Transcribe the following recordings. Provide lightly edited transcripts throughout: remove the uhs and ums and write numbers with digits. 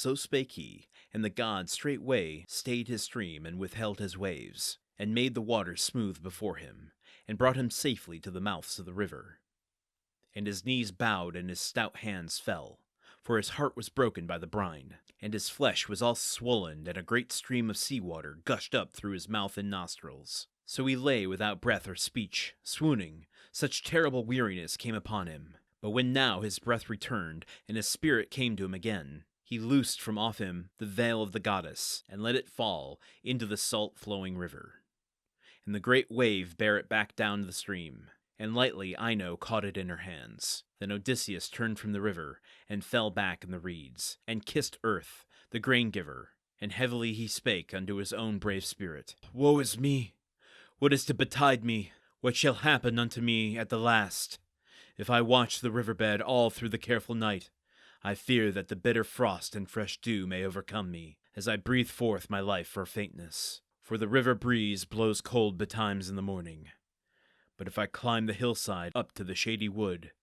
So spake he, and the god straightway stayed his stream and withheld his waves, and made the water smooth before him, and brought him safely to the mouths of the river. And his knees bowed and his stout hands fell, for his heart was broken by the brine, and his flesh was all swollen, and a great stream of sea water gushed up through his mouth and nostrils. So he lay without breath or speech, swooning, such terrible weariness came upon him. But when now his breath returned, and his spirit came to him again, he loosed from off him the veil of the goddess, and let it fall into the salt-flowing river. And the great wave bare it back down the stream, and lightly Ino caught it in her hands. Then Odysseus turned from the river, and fell back in the reeds, and kissed earth, the grain-giver, and heavily he spake unto his own brave spirit. Woe is me! What is to betide me? What shall happen unto me at the last? If I watch the river-bed all through the careful night, I fear that the bitter frost and fresh dew may overcome me, as I breathe forth my life for faintness. For the river breeze blows cold betimes in the morning. But if I climb the hillside up to the shady wood,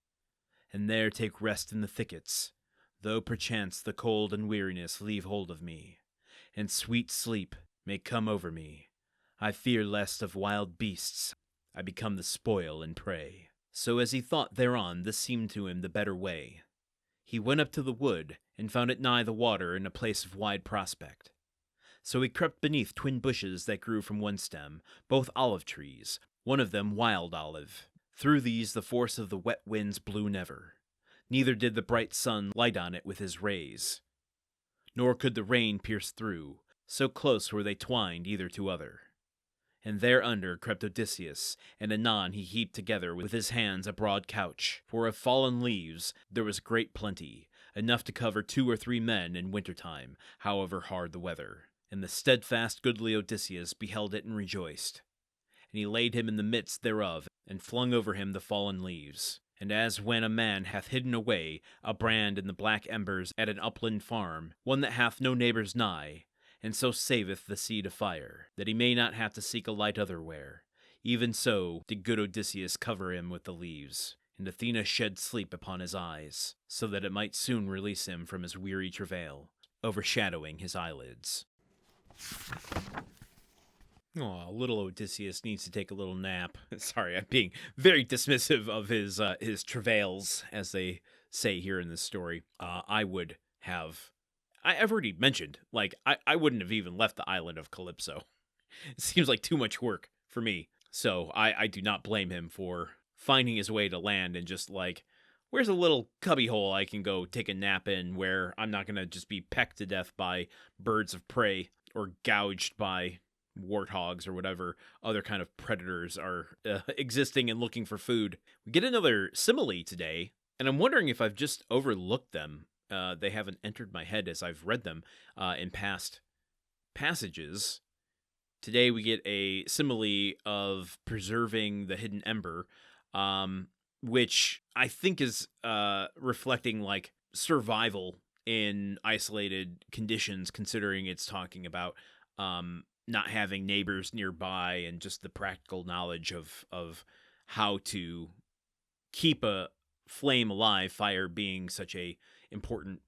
and there take rest in the thickets, though perchance the cold and weariness leave hold of me, and sweet sleep may come over me, I fear lest of wild beasts I become the spoil and prey. So as he thought thereon, this seemed to him the better way. He went up to the wood, and found it nigh the water in a place of wide prospect. So he crept beneath twin bushes that grew from one stem, both olive trees, one of them wild olive. Through these the force of the wet winds blew never, neither did the bright sun light on it with his rays, nor could the rain pierce through, so close were they twined either to other. And thereunder crept Odysseus, and anon he heaped together with his hands a broad couch, for of fallen leaves there was great plenty, enough to cover 2 or 3 men in winter time, however hard the weather. And the steadfast goodly Odysseus beheld it and rejoiced. And he laid him in the midst thereof, and flung over him the fallen leaves. And as when a man hath hidden away a brand in the black embers at an upland farm, one that hath no neighbors nigh, and so saveth the seed of fire, that he may not have to seek a light otherwhere, even so did good Odysseus cover him with the leaves. And Athene shed sleep upon his eyes, so that it might soon release him from his weary travail, overshadowing his eyelids. Oh, little Odysseus needs to take a little nap. Sorry, I'm being very dismissive of his travails, as they say here in this story. I've already mentioned, I wouldn't have even left the island of Calypso. It seems like too much work for me. So I do not blame him for finding his way to land and just where's a little cubbyhole I can go take a nap in where I'm not going to just be pecked to death by birds of prey or gouged by warthogs or whatever other kind of predators are existing and looking for food. We get another simile today, and I'm wondering if I've just overlooked them. They haven't entered my head as I've read them in past passages. Today we get a simile of preserving the hidden ember, which I think is reflecting survival in isolated conditions, considering it's talking about not having neighbors nearby and just the practical knowledge of how to keep a flame alive, fire being such a important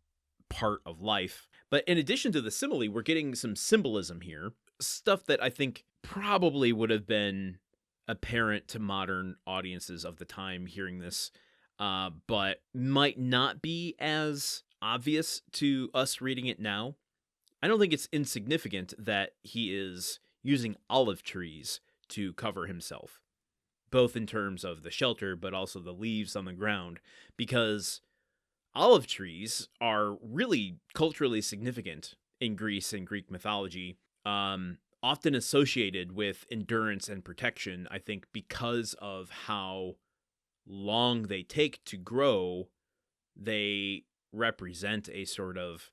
part of life. But in addition to the simile, we're getting some symbolism here, stuff that I think probably would have been apparent to modern audiences of the time hearing this, but might not be as obvious to us reading it now. I don't think it's insignificant that he is using olive trees to cover himself, both in terms of the shelter, but also the leaves on the ground, because olive trees are really culturally significant in Greece and Greek mythology, often associated with endurance and protection, I think because of how long they take to grow. They represent a sort of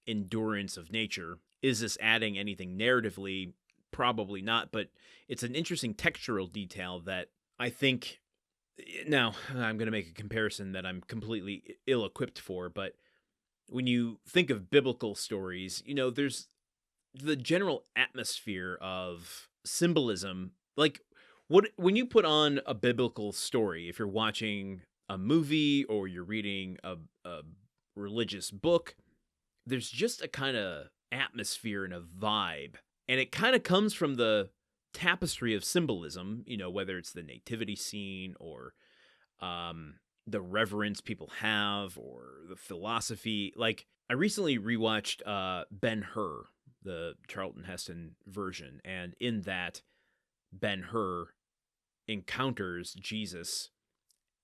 endurance of nature. Is this adding anything narratively? Probably not, but it's an interesting textural detail that I think. Now, I'm going to make a comparison that I'm completely ill-equipped for, but when you think of biblical stories, there's the general atmosphere of symbolism. When you put on a biblical story, if you're watching a movie or you're reading a religious book, there's just a kind of atmosphere and a vibe. And it kind of comes from the tapestry of symbolism, whether it's the nativity scene or the reverence people have or the philosophy. Like, I recently rewatched Ben-Hur, the Charlton Heston version, and in that, Ben-Hur encounters Jesus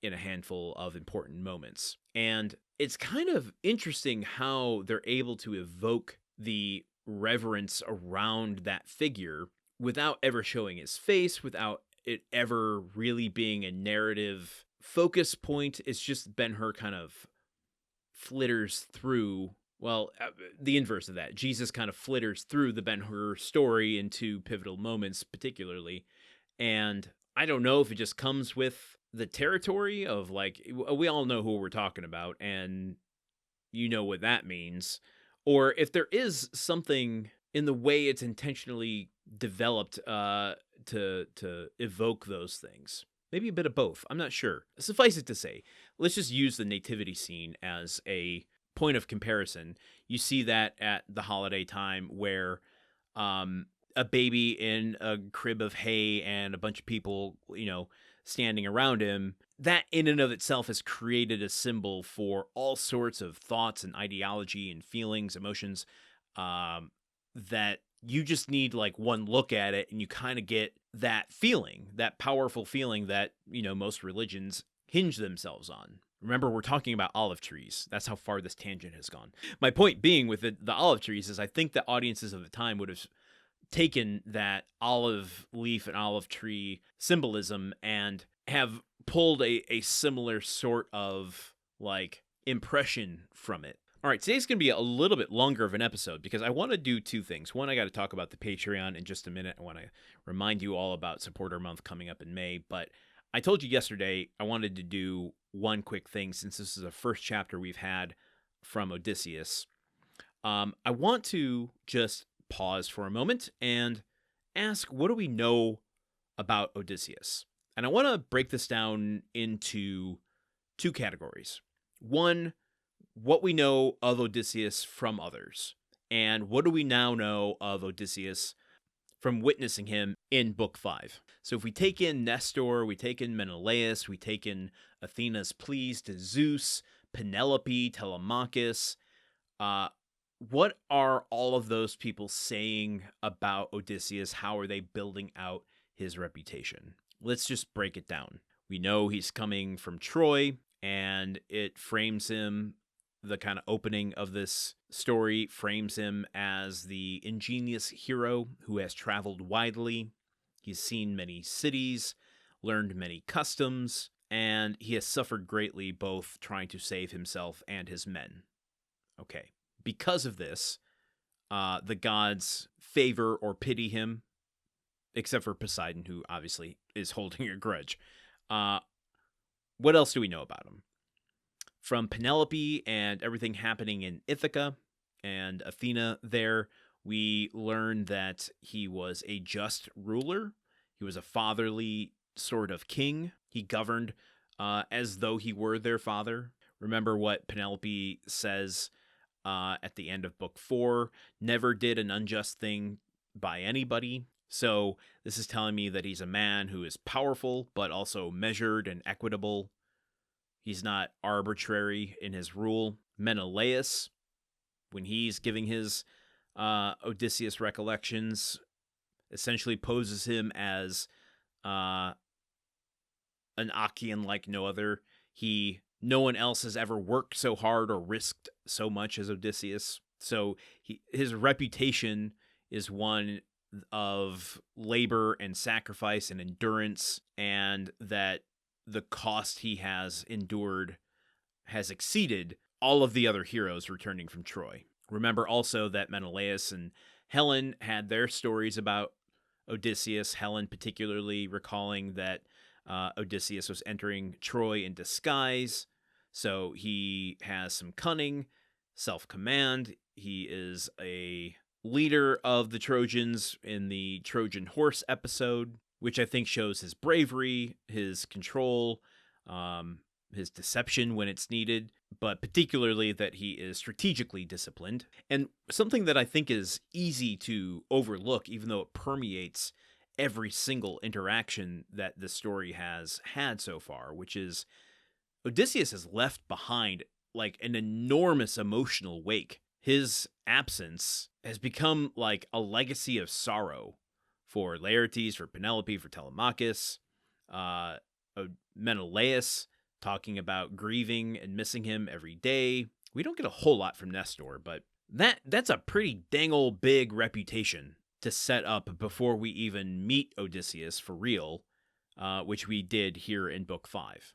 in a handful of important moments. And it's kind of interesting how they're able to evoke the reverence around that figure without ever showing his face, without it ever really being a narrative focus point. It's just Ben-Hur kind of flitters through, well, the inverse of that. Jesus kind of flitters through the Ben-Hur story into pivotal moments, particularly. And I don't know if it just comes with the territory of, like, we all know who we're talking about, and you know what that means, or if there is something in the way it's intentionally developed to evoke those things. Maybe a bit of both. I'm not sure. Suffice it to say, let's just use the nativity scene as a point of comparison. You see that at the holiday time where a baby in a crib of hay and a bunch of people, standing around him, that in and of itself has created a symbol for all sorts of thoughts and ideology and feelings, emotions, that you just need like one look at it and you kind of get that feeling, that powerful feeling that, most religions hinge themselves on. Remember, we're talking about olive trees. That's how far this tangent has gone. My point being with the olive trees is I think the audiences of the time would have taken that olive leaf and olive tree symbolism and have pulled a similar sort of like impression from it. All right, today's going to be a little bit longer of an episode because I want to do two things. One, I got to talk about the Patreon in just a minute. I want to remind you all about Supporter Month coming up in May, but I told you yesterday I wanted to do one quick thing since this is the first chapter we've had from Odysseus. I want to just pause for a moment and ask, what do we know about Odysseus? And I want to break this down into two categories. One, what we know of Odysseus from others, and what do we now know of Odysseus from witnessing him in Book 5. So if we take in Nestor, we take in Menelaus, we take in Athena's pleas to Zeus, Penelope, Telemachus, what are all of those people saying about Odysseus? How are they building out his reputation? Let's just break it down. We know he's coming from Troy, and it frames him, the kind of opening of this story frames him as the ingenious hero who has traveled widely. He's seen many cities, learned many customs, and he has suffered greatly both trying to save himself and his men. Okay. Because of this, the gods favor or pity him, except for Poseidon, who obviously is holding a grudge. What else do we know about him? From Penelope and everything happening in Ithaca and Athena there, we learn that he was a just ruler. He was a fatherly sort of king. He governed as though he were their father. Remember what Penelope says at the end of Book 4, never did an unjust thing by anybody. So this is telling me that he's a man who is powerful, but also measured and equitable. He's not arbitrary in his rule. Menelaus, when he's giving his Odysseus recollections, essentially poses him as an Achaean like no other. No one else has ever worked so hard or risked so much as Odysseus. So his reputation is one of labor and sacrifice and endurance, and that the cost he has endured has exceeded all of the other heroes returning from Troy. Remember also that Menelaus and Helen had their stories about Odysseus, Helen particularly recalling that Odysseus was entering Troy in disguise, so he has some cunning, self-command. He is a leader of the Trojans in the Trojan horse episode, which I think shows his bravery, his control, his deception when it's needed, but particularly that he is strategically disciplined. And something that I think is easy to overlook, even though it permeates every single interaction that the story has had so far, which is Odysseus has left behind like an enormous emotional wake. His absence has become like a legacy of sorrow for Laertes, for Penelope, for Telemachus, uh, Menelaus talking about grieving and missing him every day. We don't get a whole lot from Nestor, but that's a pretty dang old big reputation to set up before we even meet Odysseus for real, which we did here in Book 5.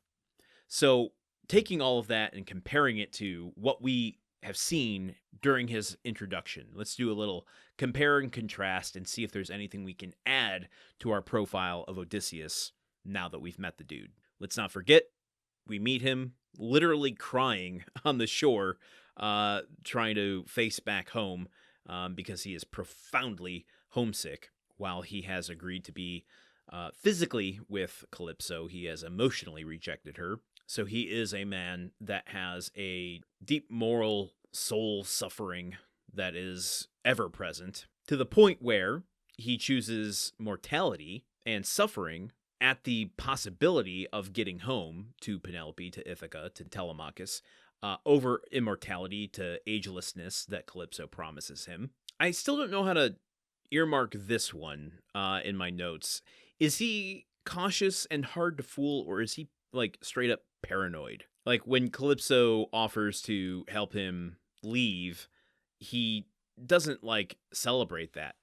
So taking all of that and comparing it to what we have seen during his introduction, let's do a little compare and contrast and see if there's anything we can add to our profile of Odysseus now that we've met the dude. Let's not forget, we meet him literally crying on the shore, trying to face back home because he is profoundly homesick. While he has agreed to be physically with Calypso, he has emotionally rejected her. So he is a man that has a deep moral soul suffering that is ever present, to the point where he chooses mortality and suffering at the possibility of getting home to Penelope, to Ithaca, to Telemachus, over immortality to agelessness that Calypso promises him. I still don't know how to earmark this one in my notes. Is he cautious and hard to fool, or is he like straight up paranoid? Like when Calypso offers to help him leave, he doesn't like celebrate that.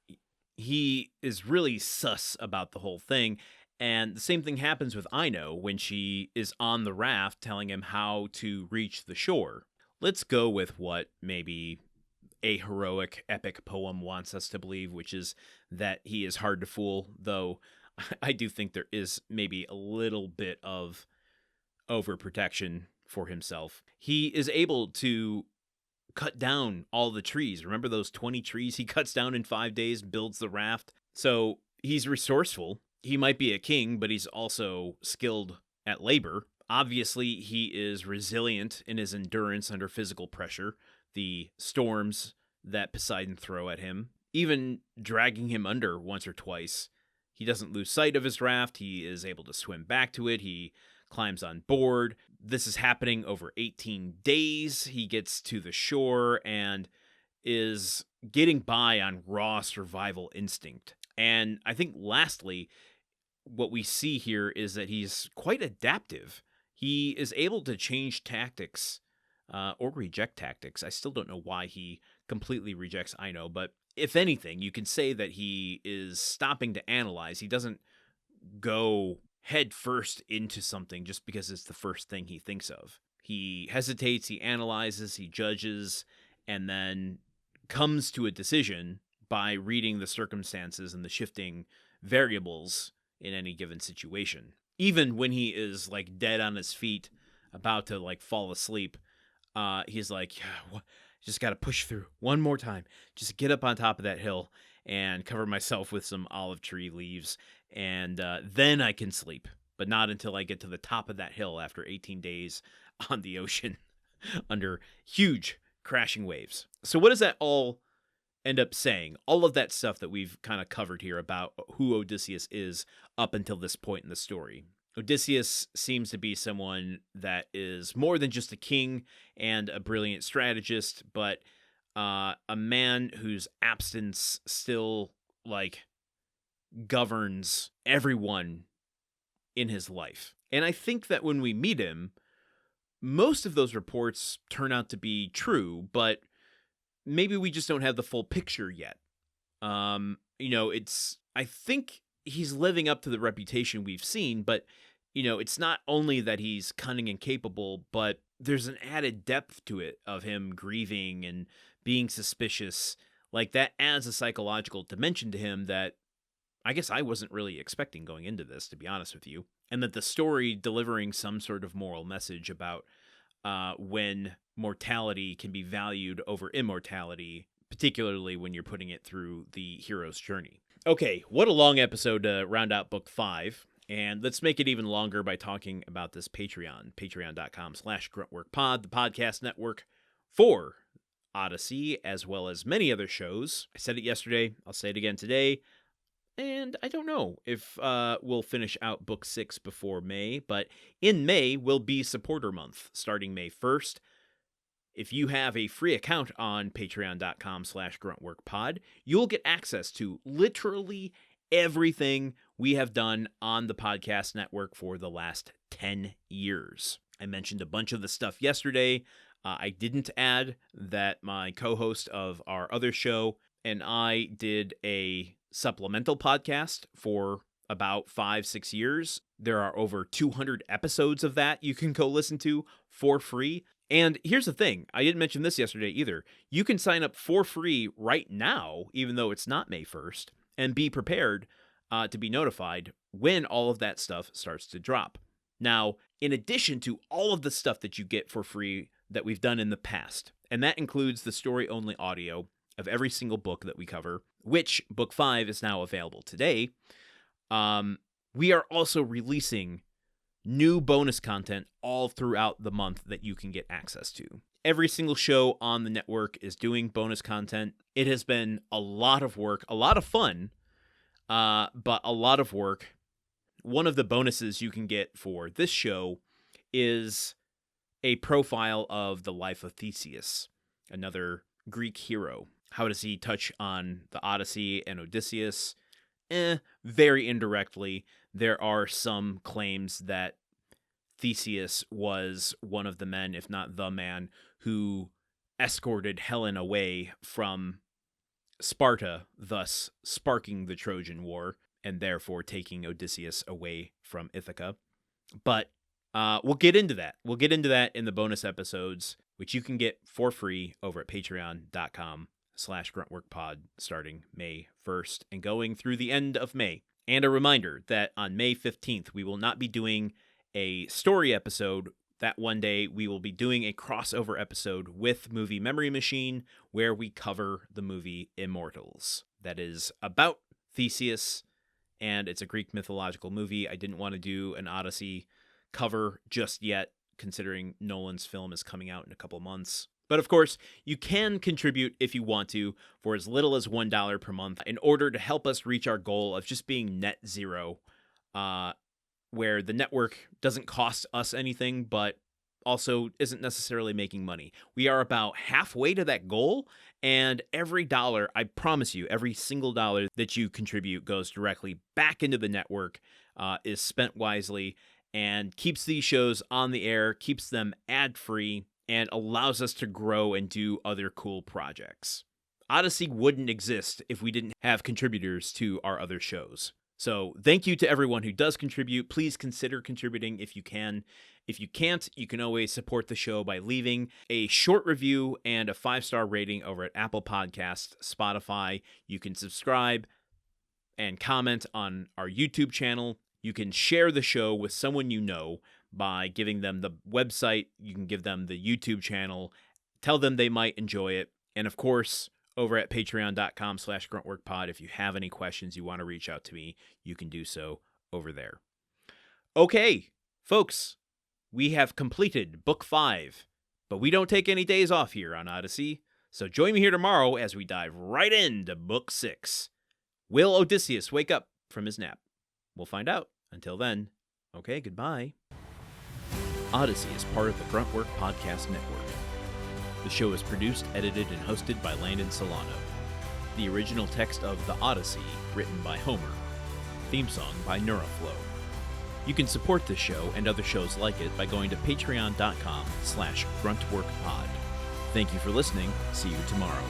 He is really sus about the whole thing. And the same thing happens with Ino when she is on the raft telling him how to reach the shore. Let's go with what maybe a heroic epic poem wants us to believe, which is that he is hard to fool, though I do think there is maybe a little bit of overprotection for himself. He is able to cut down all the trees. Remember those 20 trees he cuts down in 5 days, builds the raft? So he's resourceful. He might be a king, but he's also skilled at labor. Obviously, he is resilient in his endurance under physical pressure, the storms that Poseidon throw at him, even dragging him under once or twice. He doesn't lose sight of his raft. He is able to swim back to it. He climbs on board. This is happening over 18 days. He gets to the shore and is getting by on raw survival instinct. And I think lastly, what we see here is that he's quite adaptive. He is able to change tactics or reject tactics. I still don't know why he completely rejects Ino, but if anything, you can say that he is stopping to analyze. He doesn't go head first into something just because it's the first thing he thinks of. He hesitates, he analyzes, he judges, and then comes to a decision by reading the circumstances and the shifting variables in any given situation. Even when he is like dead on his feet, about to like fall asleep, he's like, just got to push through one more time. Just get up on top of that hill and cover myself with some olive tree leaves, and then I can sleep. But not until I get to the top of that hill after 18 days on the ocean under huge crashing waves. So what does that all end up saying? All of that stuff that we've kind of covered here about who Odysseus is up until this point in the story. Odysseus seems to be someone that is more than just a king and a brilliant strategist, but a man whose absence still like governs everyone in his life. And I think that when we meet him, most of those reports turn out to be true, but maybe we just don't have the full picture yet. I think he's living up to the reputation we've seen, but, it's not only that he's cunning and capable, but there's an added depth to it of him grieving and being suspicious. Like, that adds a psychological dimension to him that I guess I wasn't really expecting going into this, to be honest with you. And that the story delivering some sort of moral message about when mortality can be valued over immortality, particularly when you're putting it through the hero's journey. Okay, what a long episode to round out Book 5. And let's make it even longer by talking about this Patreon, patreon.com/gruntworkpod, the podcast network for Odyssey, as well as many other shows. I said it yesterday, I'll say it again today, and I don't know if we'll finish out Book 6 before May, but in May will be Supporter Month, starting May 1st. If you have a free account on patreon.com/gruntworkpod, you'll get access to literally everything we have done on the podcast network for the last 10 years. I mentioned a bunch of the stuff yesterday. I didn't add that my co-host of our other show and I did a supplemental podcast for about 5-6 years. There are over 200 episodes of that you can go listen to for free. And here's the thing, I didn't mention this yesterday either. You can sign up for free right now, even though it's not May 1st, and be prepared to be notified when all of that stuff starts to drop. Now, in addition to all of the stuff that you get for free that we've done in the past, and that includes the story-only audio of every single book that we cover, which Book 5 is now available today, we are also releasing new bonus content all throughout the month that you can get access to. Every single show on the network is doing bonus content. It has been a lot of work, a lot of fun, but a lot of work. One of the bonuses you can get for this show is a profile of the life of Theseus, another Greek hero. How does he touch on the Odyssey and Odysseus? Very indirectly. There are some claims that Theseus was one of the men, if not the man, who escorted Helen away from Sparta, thus sparking the Trojan War, and therefore taking Odysseus away from Ithaca. But we'll get into that. We'll get into that in the bonus episodes, which you can get for free over at patreon.com/gruntworkpod starting May 1st and going through the end of May. And a reminder that on May 15th, we will not be doing a story episode. That one day we will be doing a crossover episode with Movie Memory Machine where we cover the movie Immortals. That is about Theseus, and it's a Greek mythological movie. I didn't want to do an Odyssey cover just yet, considering Nolan's film is coming out in a couple months. But of course, you can contribute if you want to for as little as $1 per month in order to help us reach our goal of just being net zero, where the network doesn't cost us anything, but also isn't necessarily making money. We are about halfway to that goal, and every dollar, I promise you, every single dollar that you contribute goes directly back into the network, is spent wisely, and keeps these shows on the air, keeps them ad-free, and allows us to grow and do other cool projects. Odyssey wouldn't exist if we didn't have contributors to our other shows. So thank you to everyone who does contribute. Please consider contributing if you can. If you can't, you can always support the show by leaving a short review and a 5-star rating over at Apple Podcasts, Spotify. You can subscribe and comment on our YouTube channel. You can share the show with someone you know by giving them the website. You can give them the YouTube channel. Tell them they might enjoy it. And of course, over at patreon.com/gruntworkpod, if you have any questions you want to reach out to me, you can do so over there. Okay, folks, we have completed Book 5, but we don't take any days off here on Odyssey, so join me here tomorrow as we dive right into Book 6. Will Odysseus wake up from his nap? We'll find out. Until then, okay, goodbye. Odyssey is part of the Gruntwork Podcast Network. The show is produced, edited, and hosted by Landon Solano. The original text of The Odyssey, written by Homer. Theme song by Neuroflow. You can support this show and other shows like it by going to patreon.com/gruntworkpod. Thank you for listening. See you tomorrow.